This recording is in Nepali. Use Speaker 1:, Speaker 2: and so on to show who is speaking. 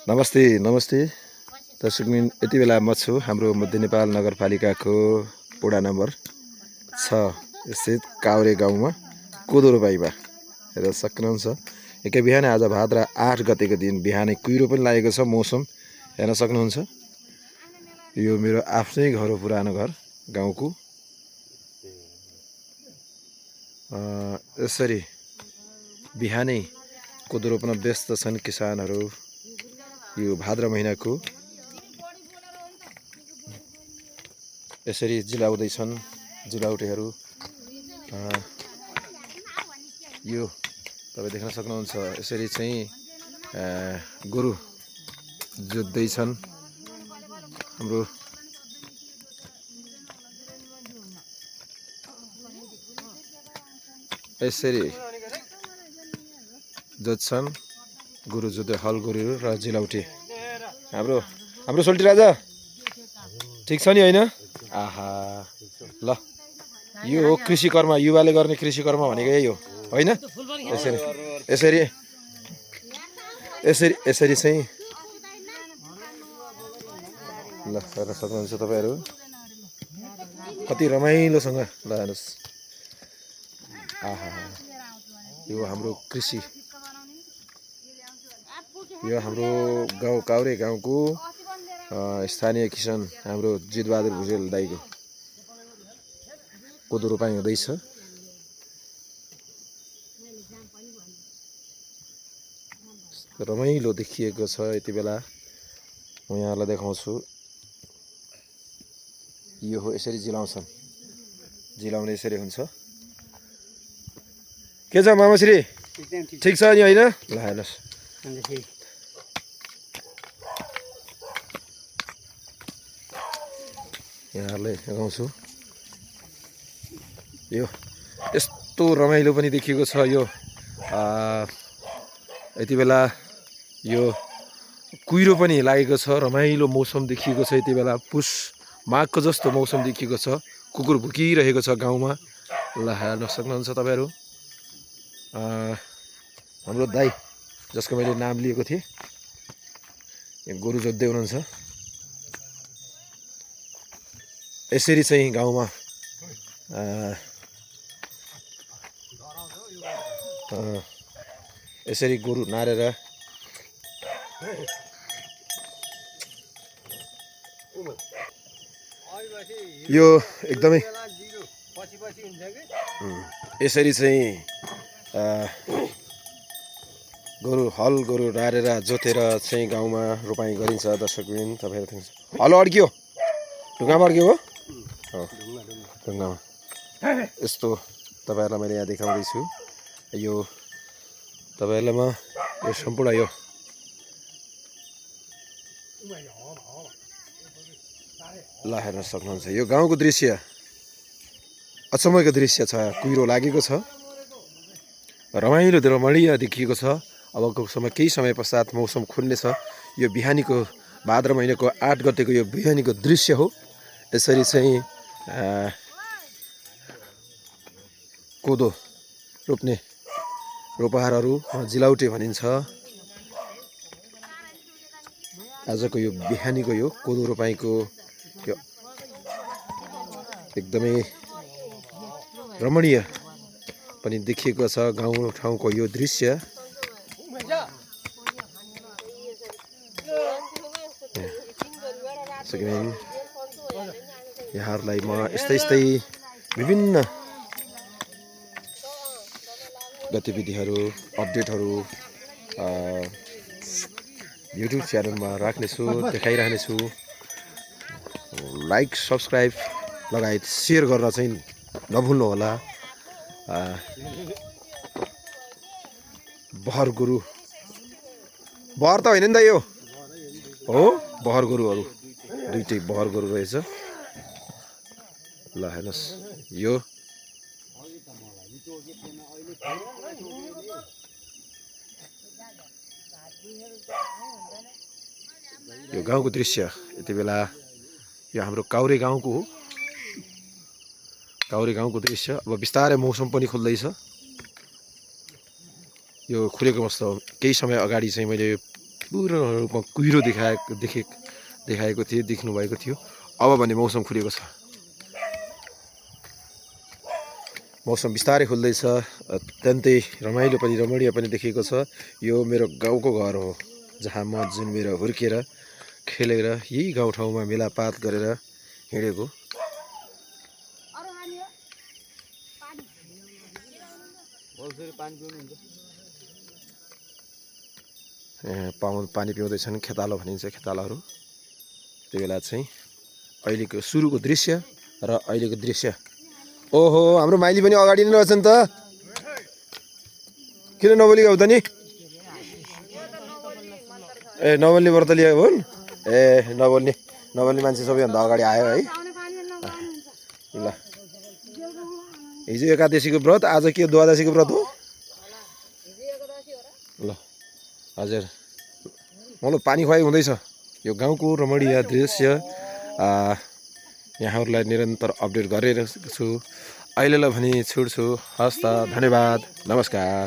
Speaker 1: नमस्ते नमस्ते दर्शकबिन, यति बेला म छु हाम्रो मध्य नेपाल नगरपालिकाको वडा नम्बर 6 स्थित काउरे गाउँमा कोदो रोपाइमा हेर्न सक्नुहुन्छ। एकै बिहान आज भाद्र 8 गतेको दिन बिहानै कुहिरो पनि लागेको छ। मौसम हेर्न सक्नुहुन्छ। यो मेरो आफ्नै घर हो, पुरानो घर गाउँको। यसरी बिहानै कोदो रोप्न व्यस्त छन् किसानहरू। यो भाद्र महिनाको यसरी जिलाउँदैछन् जिलाउटेहरू। यो तपाईँ देख्न सक्नुहुन्छ। यसरी चाहिँ गोरु जोत्दैछन् हाम्रो। यसरी जोत्छन् गोरु जोत्दै हल गोरुहरू र जिलाउटे। हाम्रो सोल्टी राजा ठिक छ नि होइन? आहा, ल यो हो कृषि कर्म, युवाले गर्ने कृषि कर्म भनेको यही हो होइन? यसरी यसरी यसरी यसरी चाहिँ ल हेर्न सक्नुहुन्छ तपाईँहरू कति रमाइलोसँग। ल हेर्नुहोस्, आहा, यो हाम्रो कृषि, यो हाम्रो गाउँ काउरे गाउँको स्थानीय किसान हाम्रो जितबहादुर भुजेल दाइको कोदो रोपाइ हुँदैछ। रमाइलो देखिएको छ। यति बेला म यहाँलाई देखाउँछु। यो हो, यसरी जिलाउँछन्। जिलाउने यसरी हुन्छ। के छ मामाश्री, ठिक छ नि होइन? ल हेर्नुहोस्, यहाँहरूलाई देखाउँछु। यो यस्तो रमाइलो पनि देखिएको छ। यो यति बेला यो कुहिरो पनि लागेको छ। रमाइलो मौसम देखिएको छ। यति बेला पुस माघको जस्तो मौसम देखिएको छ। कुकुर भुकिरहेको छ गाउँमा। ल हेर्न सक्नुहुन्छ तपाईँहरू। हाम्रो दाइ जसको मैले नाम लिएको थिएँ, गोरु जोत्दै हुनुहुन्छ। यसरी चाहिँ गाउँमा यसरी गोरु नारेर यो एकदमै यसरी चाहिँ गोरु हल गोरु नारेर जोतेर चाहिँ गाउँमा रोपाइँ गरिन्छ। दर्शकबिन, तपाईँहरू हलो अड्कियो, ढुङ्गामा अड्कियो हो, ढुङ्गामा। यस्तो तपाईँहरूलाई मैले यहाँ देखाउँदैछु। यो तपाईँहरूलाई म यो सम्पूर्ण यो ल हेर्न सक्नुहुन्छ। यो गाउँको दृश्य अचम्मको दृश्य छ। कुहिरो लागेको छ, रमाइलो रमणीय देखिएको छ। अबको समय केही समय पश्चात मौसम खुल्नेछ। यो बिहानीको भाद्र महिनाको 8 गतेको यो बिहानीको दृश्य हो। यसरी चाहिँ कोदो रोप्ने रोपाहारहरू जिलाउटे भनिन्छ। आजको यो बिहानीको यो कोदो रोपाइँको यो एकदमै रमणीय पनि देखिएको छ। गाउँ ठाउँको यो दृश्य यहाँहरूलाई म यस्तै विभिन्न गतिविधिहरू अपडेटहरू युट्युब च्यानलमा राख्नेछु, देखाइरहनेछु। लाइक सब्सक्राइब लगायत सेयर गर्न चाहिँ नभुल्नु होला। बहर गोरु, बहर त होइन नि त, यो हो बहर गोरुहरू, दुईटै बहर गोरु रहेछ। ल हेर्नुहोस्, यो गाउँको दृश्य। यति बेला यो हाम्रो काउरे गाउँको हो, काउरे गाउँको दृश्य। अब बिस्तारै मौसम पनि खुल्दैछ। यो खुलेको अवस्था हो। केही समय अगाडि चाहिँ मैले पुरो रूपमा कुहिरो देखाएको थियो, देख्नुभएको थियो। अब भने मौसम खुलेको छ, मौसम बिस्तारै खुल्दैछ। अत्यन्तै रमाइलो पनि रमणीय पनि देखिएको छ। यो मेरो गाउँको घर हो, जहाँ म जन्मेर हुर्केर खेलेर यही गाउँठाउँमा मेलापात गरेर हिँडेको। पानी पिउँदैछन्, खेतालो भनिन्छ खेतालाहरू। त्यो बेला चाहिँ अहिलेको सुरुको दृश्य र अहिलेको दृश्य। ओहो, हाम्रो माइली पनि अगाडि नै रहेछ नि त। किन नबोलेको हो त नि? ए नबोल्ने व्रत लिएको हुन्? ए नबोल्ने मान्छे सबैभन्दा अगाडि आयो है। ल, हिजो एकादशीको व्रत, आज के द्वादशीको व्रत हो? ल हजुर, मलाई पानी खुवाइ हुँदैछ। यो गाउँको रमणीय दृश्य यहाँहरूलाई निरन्तर अपडेट गरिरहेको छु। अहिलेलाई भने छुट्छु। हस् त, धन्यवाद, नमस्कार।